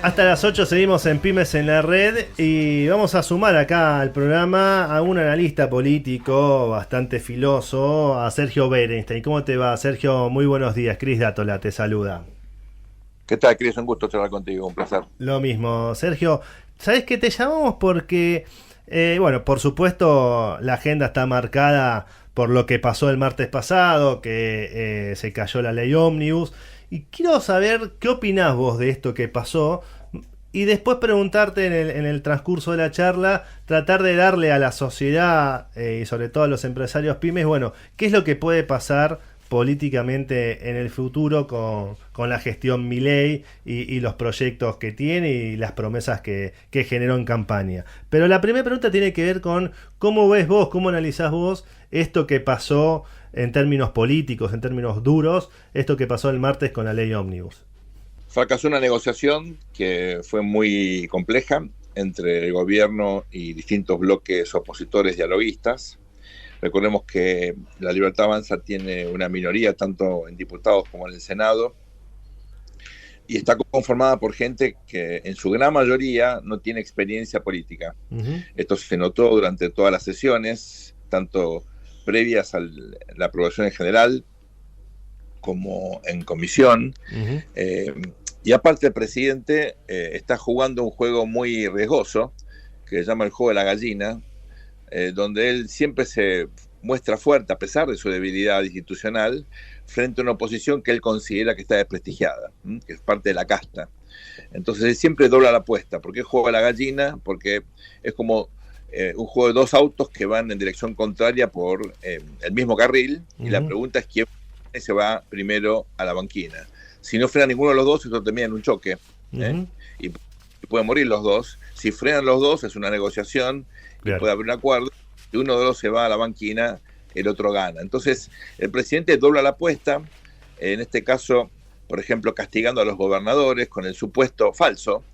Hasta las 8 seguimos en Pymes en la Red y vamos a sumar acá al programa a un analista político bastante filoso, a Sergio Berenstein. ¿Cómo te va, Sergio? Muy buenos días. Cris Dátola te saluda. ¿Qué tal, Cris? Un gusto charlar contigo, un placer. Lo mismo, Sergio. ¿Sabes qué te llamamos? Porque, bueno, por supuesto, la agenda está marcada por lo que pasó el martes pasado, que se cayó la ley Ómnibus. Y quiero saber qué opinás vos de esto que pasó. Y después preguntarte en el transcurso de la charla, tratar de darle a la sociedad y sobre todo a los empresarios pymes, bueno, qué es lo que puede pasar políticamente en el futuro con la gestión Milei y los proyectos que tiene y las promesas que generó en campaña. Pero la primera pregunta tiene que ver con cómo ves vos, cómo analizás vos esto que pasó en términos políticos, en términos duros, esto que pasó el martes con la ley Ómnibus. Fracasó una negociación que fue muy compleja entre el gobierno y distintos bloques opositores dialoguistas. Recordemos que la Libertad Avanza tiene una minoría tanto en diputados como en el Senado y está conformada por gente que en su gran mayoría no tiene experiencia política. Uh-huh. Esto se notó durante todas las sesiones, tanto previas a la aprobación en general como en comisión. Uh-huh. Y aparte el presidente está jugando un juego muy riesgoso que se llama el juego de la gallina, donde él siempre se muestra fuerte a pesar de su debilidad institucional frente a una oposición que él considera que está desprestigiada, que es parte de la casta. Entonces él siempre dobla la apuesta. ¿Por qué juega la gallina? Porque es como un juego de dos autos que van en dirección contraria por el mismo carril, y la pregunta es quién se va primero a la banquina. Si no frena ninguno de los dos, eso termina en un choque, y pueden morir los dos. Si frenan los dos, es una negociación, claro, y puede haber un acuerdo. Si uno de los dos se va a la banquina, el otro gana. Entonces, el presidente dobla la apuesta, en este caso, por ejemplo, castigando a los gobernadores con el supuesto falso,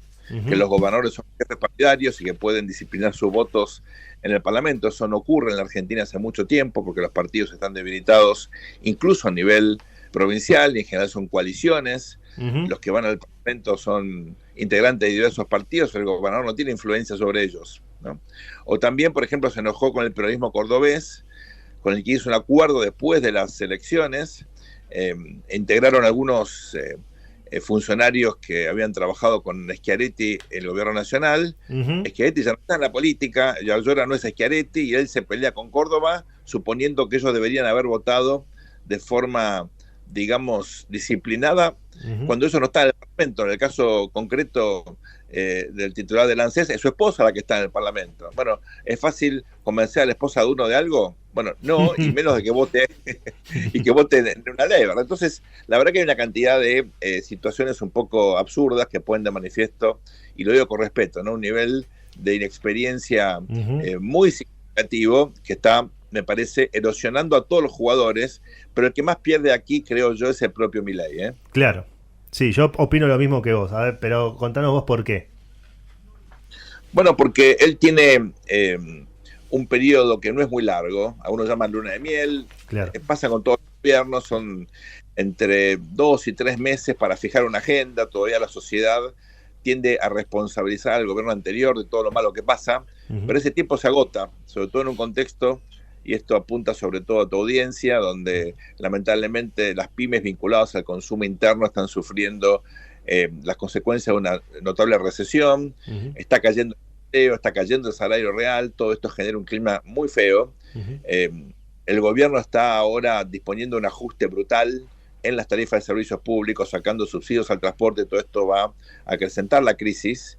que los gobernadores son jefes partidarios y que pueden disciplinar sus votos en el Parlamento. Eso no ocurre en la Argentina hace mucho tiempo porque los partidos están debilitados incluso a nivel provincial y en general son coaliciones. Los que van al Parlamento son integrantes de diversos partidos, el gobernador no tiene influencia sobre ellos, ¿no? O también, por ejemplo, se enojó con el peronismo cordobés, con el que hizo un acuerdo después de las elecciones. Integraron algunos funcionarios que habían trabajado con Schiaretti en el gobierno nacional. Schiaretti ya no está en la política, ya ahora no es Schiaretti, y él se pelea con Córdoba, suponiendo que ellos deberían haber votado de forma, digamos, disciplinada, cuando eso no está en el Parlamento. En el caso concreto del titular del ANSES, es su esposa la que está en el Parlamento. Bueno, ¿es fácil convencer a la esposa de uno de algo? Bueno, no, y menos de que vote y que vote en una ley, ¿verdad? Entonces, la verdad que hay una cantidad de situaciones un poco absurdas que ponen de manifiesto, y lo digo con respeto, ¿no? Un nivel de inexperiencia muy significativo que está, me parece, erosionando a todos los jugadores, pero el que más pierde aquí, creo yo, es el propio Milei, ¿eh? Claro. Sí, yo opino lo mismo que vos. A ver, pero contanos vos por qué. Bueno, porque él tiene un periodo que no es muy largo, algunos llaman luna de miel, claro. Pasa con todos los gobiernos, son entre 2 y 3 meses para fijar una agenda. Todavía la sociedad tiende a responsabilizar al gobierno anterior de todo lo malo que pasa, pero ese tiempo se agota, sobre todo en un contexto, y esto apunta sobre todo a tu audiencia, donde lamentablemente las pymes vinculadas al consumo interno están sufriendo las consecuencias de una notable recesión. Está cayendo el empleo, está cayendo el salario real, todo esto genera un clima muy feo. El gobierno está ahora disponiendo un ajuste brutal en las tarifas de servicios públicos, sacando subsidios al transporte. Todo esto va a acrecentar la crisis.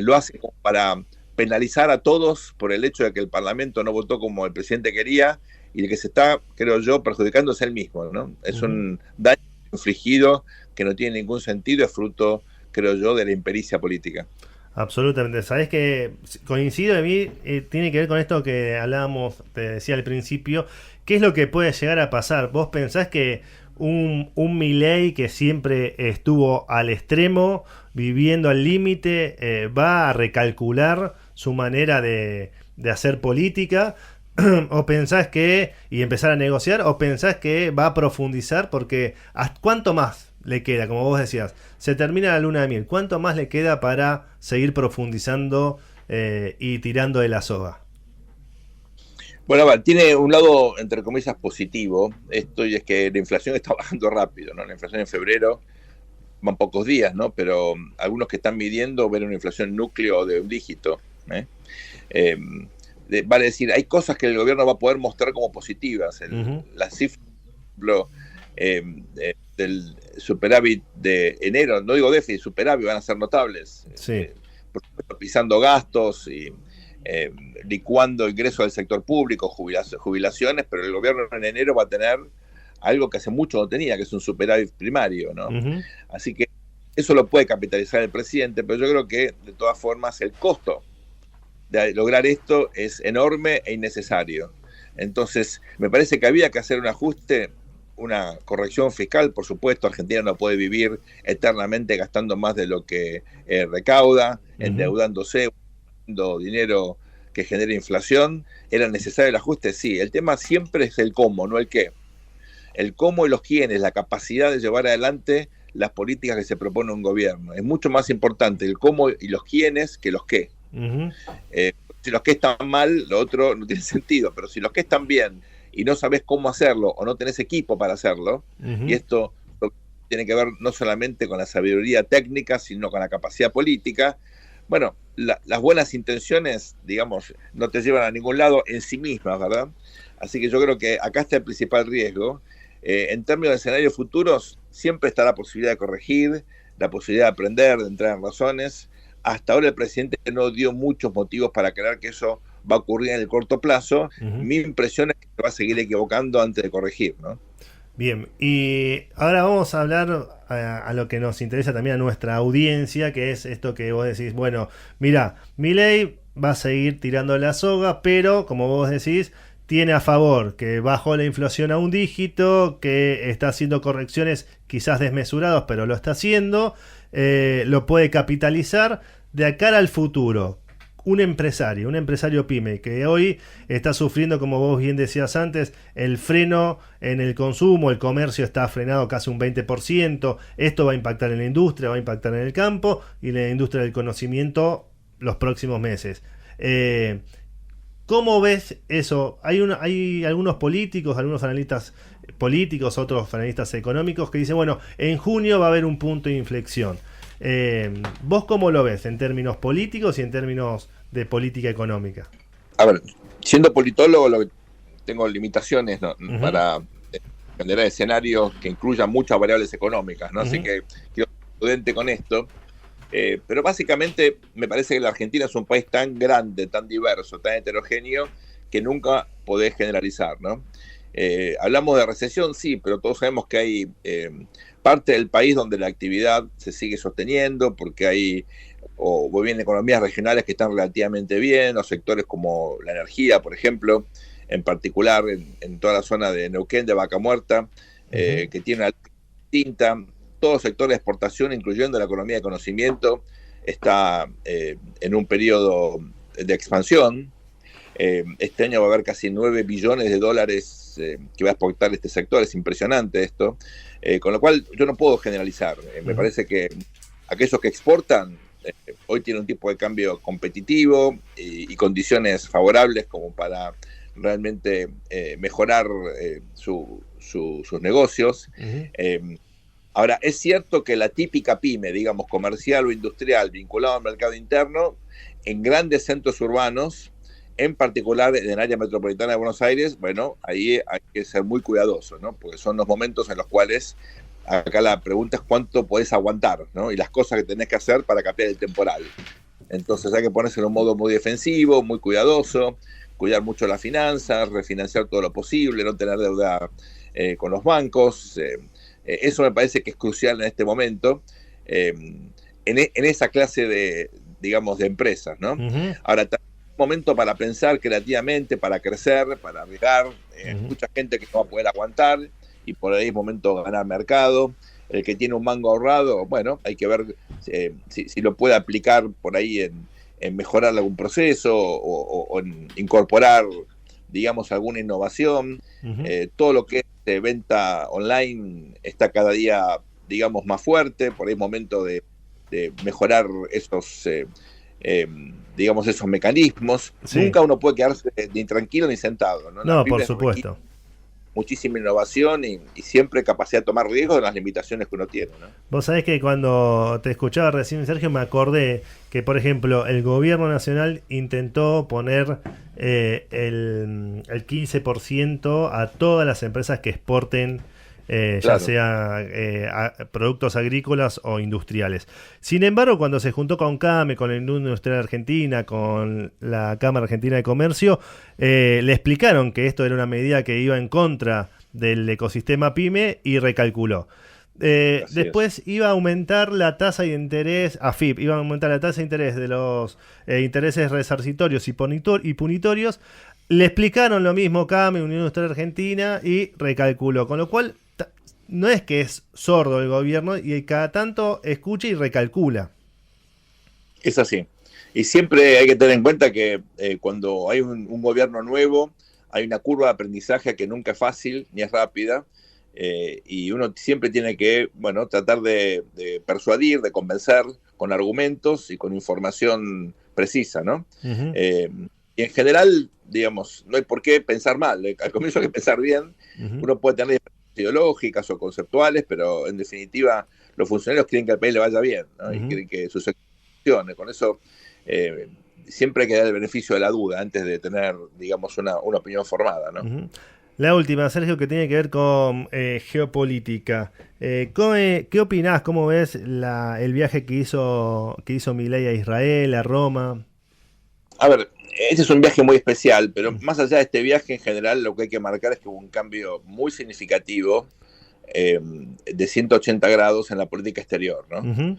Lo hace como para penalizar a todos por el hecho de que el Parlamento no votó como el presidente quería, y de que se está, creo yo, perjudicando es él mismo, ¿no? Es un daño infligido que no tiene ningún sentido, es fruto, creo yo, de la impericia política. Absolutamente. Sabés que coincido, de mí tiene que ver con esto que hablábamos, te decía al principio. ¿Qué es lo que puede llegar a pasar? ¿Vos pensás que un Milei que siempre estuvo al extremo, viviendo al límite, va a recalcular su manera de hacer política? ¿O pensás que, y empezar a negociar, o pensás que va a profundizar? Porque ¿cuánto más le queda? Como vos decías, se termina la luna de miel. ¿Cuánto más le queda para seguir profundizando y tirando de la soga? Bueno, a ver, tiene un lado, entre comillas, positivo esto, y es que la inflación está bajando rápido, ¿no? La inflación en febrero van pocos días, ¿no? Pero algunos que están midiendo ven una inflación núcleo de un dígito, ¿eh? Vale decir, hay cosas que el gobierno va a poder mostrar como positivas. Las cifras, por ejemplo, del superávit de enero, no digo déficit, superávit, van a ser notables. Sí. Por supuesto, pisando gastos y licuando ingresos del sector público, jubilaciones, pero el gobierno en enero va a tener algo que hace mucho no tenía, que es un superávit primario, ¿no? Así que eso lo puede capitalizar el presidente, pero yo creo que de todas formas el costo de lograr esto es enorme e innecesario. Entonces, me parece que había que hacer un ajuste, una corrección fiscal. Por supuesto, Argentina no puede vivir eternamente gastando más de lo que recauda, endeudándose, dando dinero que genera inflación. ¿Era necesario el ajuste? Sí. El tema siempre es el cómo, no el qué. El cómo y los quiénes, la capacidad de llevar adelante las políticas que se propone un gobierno. Es mucho más importante el cómo y los quiénes que los qué. Si los que están mal, lo otro no tiene sentido, pero si los que están bien y no sabes cómo hacerlo o no tenés equipo para hacerlo, y esto tiene que ver no solamente con la sabiduría técnica, sino con la capacidad política, bueno, las buenas intenciones, digamos, no te llevan a ningún lado en sí mismas, ¿verdad? Así que yo creo que acá está el principal riesgo. En términos de escenarios futuros, siempre está la posibilidad de corregir, la posibilidad de aprender, de entrar en razones. Hasta ahora el presidente no dio muchos motivos para creer que eso va a ocurrir en el corto plazo. Mi impresión es que se va a seguir equivocando antes de corregir, ¿no? Bien, y ahora vamos a hablar a lo que nos interesa también a nuestra audiencia, que es esto que vos decís, bueno, mira, Milei va a seguir tirando la soga, pero como vos decís, tiene a favor que bajó la inflación a un dígito, que está haciendo correcciones quizás desmesuradas, pero lo está haciendo, lo puede capitalizar de cara al futuro. Un empresario pyme que hoy está sufriendo, como vos bien decías antes, el freno en el consumo, el comercio está frenado casi un 20%, esto va a impactar en la industria, va a impactar en el campo y en la industria del conocimiento los próximos meses. ¿Cómo ves eso? Hay algunos políticos, algunos analistas políticos, otros analistas económicos que dicen, bueno, en junio va a haber un punto de inflexión. ¿Vos cómo lo ves en términos políticos y en términos de política económica? A ver, siendo politólogo tengo limitaciones, ¿no? Para generar escenarios que incluyan muchas variables económicas, ¿no? Así que quiero ser prudente con esto. Pero básicamente me parece que la Argentina es un país tan grande, tan diverso, tan heterogéneo, que nunca podés generalizar, ¿no? Hablamos de recesión, sí, pero todos sabemos que hay parte del país donde la actividad se sigue sosteniendo, porque hay o bien economías regionales que están relativamente bien, o sectores como la energía, por ejemplo, en particular en toda la zona de Neuquén, de Vaca Muerta, que tiene una distinta. Todo el sector de exportación, incluyendo la economía de conocimiento, está en un periodo de expansión. Este año va a haber casi 9 billones de dólares que va a exportar este sector. Es impresionante esto. Con lo cual yo no puedo generalizar. Me parece que aquellos que exportan hoy tienen un tipo de cambio competitivo y condiciones favorables como para realmente mejorar sus negocios. Ahora, es cierto que la típica pyme, digamos, comercial o industrial vinculada al mercado interno, en grandes centros urbanos, en particular en el área metropolitana de Buenos Aires, bueno, ahí hay que ser muy cuidadoso, ¿no? Porque son los momentos en los cuales, acá la pregunta es cuánto podés aguantar, ¿no? Y las cosas que tenés que hacer para cambiar el temporal. Entonces hay que ponerse en un modo muy defensivo, muy cuidadoso, cuidar mucho las finanzas, refinanciar todo lo posible, no tener deuda con los bancos. Eso me parece que es crucial en este momento, en esa clase de, digamos, de empresas, ¿no? Ahora, también es un momento para pensar creativamente, para crecer, para arriesgar. Mucha gente que no va a poder aguantar y por ahí es momento de ganar mercado. El que tiene un mango ahorrado, bueno, hay que ver si lo puede aplicar por ahí en mejorar algún proceso o en incorporar, digamos, alguna innovación. Todo lo que es venta online está cada día digamos, más fuerte, por ahí es momento de mejorar esos, digamos, esos mecanismos. Sí. Nunca uno puede quedarse ni tranquilo ni sentado, ¿no? No, por supuesto. Muchísima innovación y siempre capacidad de tomar riesgos de las limitaciones que uno tiene, ¿no? Vos sabés que cuando te escuchaba recién, Sergio, me acordé que, por ejemplo, el gobierno nacional intentó poner el 15% a todas las empresas que exporten, Claro. ya sea productos agrícolas o industriales. Sin embargo, cuando se juntó con CAME, con la Industria Industrial Argentina, con la Cámara Argentina de Comercio, le explicaron que esto era una medida que iba en contra del ecosistema PYME y recalculó. Después iba a aumentar la tasa de interés, AFIP, iba a aumentar la tasa de interés de los intereses resarcitorios y punitorios. Le explicaron lo mismo CAME, Unión Industrial Argentina, y recalculó. Con lo cual, no es que es sordo el gobierno y cada tanto escucha y recalcula. Es así. Y siempre hay que tener en cuenta que cuando hay un gobierno nuevo, hay una curva de aprendizaje que nunca es fácil ni es rápida. Y uno siempre tiene que, bueno, tratar de persuadir, de convencer con argumentos y con información precisa, ¿no? Uh-huh. Y en general, digamos, no hay por qué pensar mal. Al comienzo hay que pensar bien. Uh-huh. Uno puede tener ideológicas o conceptuales, pero en definitiva los funcionarios quieren que al país le vaya bien, ¿no? Uh-huh. Y quieren que sus acciones, con eso siempre hay que dar el beneficio de la duda antes de tener, digamos, una opinión formada, ¿no? Uh-huh. La última, Sergio, que tiene que ver con geopolítica. ¿Qué opinás? ¿Cómo ves el viaje que hizo Milei a Israel, a Roma? A ver, este es un viaje muy especial, pero más allá de este viaje en general, lo que hay que marcar es que hubo un cambio muy significativo de 180 grados en la política exterior, ¿no? Uh-huh.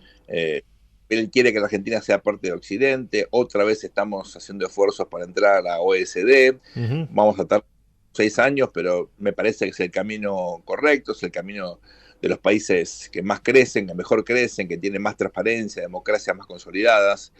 Él quiere que la Argentina sea parte de Occidente. Otra vez estamos haciendo esfuerzos para entrar a la OECD. Uh-huh. Vamos a estar 6 años, pero me parece que es el camino correcto, es el camino de los países que más crecen, que mejor crecen, que tienen más transparencia, democracias más consolidadas.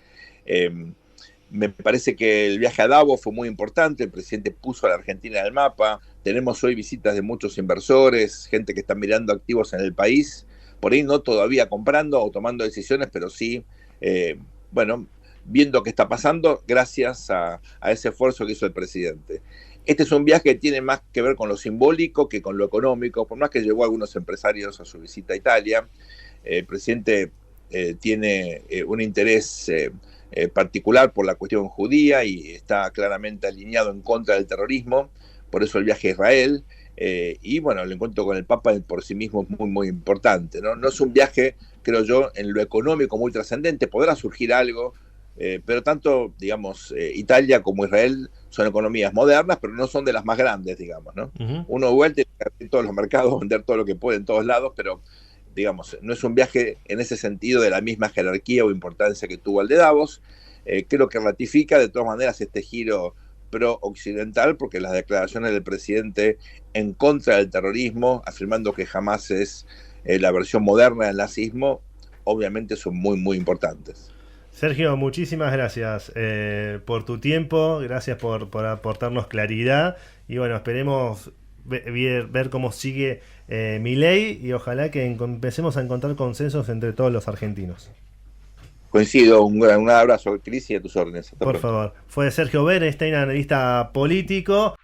Me parece que el viaje a Davos fue muy importante, el presidente puso a la Argentina en el mapa, tenemos hoy visitas de muchos inversores, gente que está mirando activos en el país, por ahí no todavía comprando o tomando decisiones, pero sí, bueno, viendo qué está pasando gracias a ese esfuerzo que hizo el presidente. Este es un viaje que tiene más que ver con lo simbólico que con lo económico, por más que llevó a algunos empresarios a su visita a Italia. El presidente tiene un interés particular por la cuestión judía y está claramente alineado en contra del terrorismo, por eso el viaje a Israel. Y bueno, el encuentro con el Papa por sí mismo es muy, muy importante, ¿no? No es un viaje, creo yo, en lo económico muy trascendente, podrá surgir algo, pero tanto, digamos, Italia como Israel son economías modernas, pero no son de las más grandes, digamos, ¿no? Uh-huh. Uno vuelve a todos los mercados, vender todo lo que puede en todos lados, pero, digamos, no es un viaje en ese sentido de la misma jerarquía o importancia que tuvo el de Davos. Creo que ratifica de todas maneras este giro pro-occidental, porque las declaraciones del presidente en contra del terrorismo, afirmando que jamás es la versión moderna del nazismo, obviamente son muy, muy importantes. Sergio, muchísimas gracias por tu tiempo, gracias por aportarnos claridad y bueno, esperemos ver cómo sigue Milei y ojalá que empecemos a encontrar consensos entre todos los argentinos. Coincido, un abrazo, Cris, y a tus órdenes. Hasta por pronto. Favor. Fue Sergio Bernstein, analista político.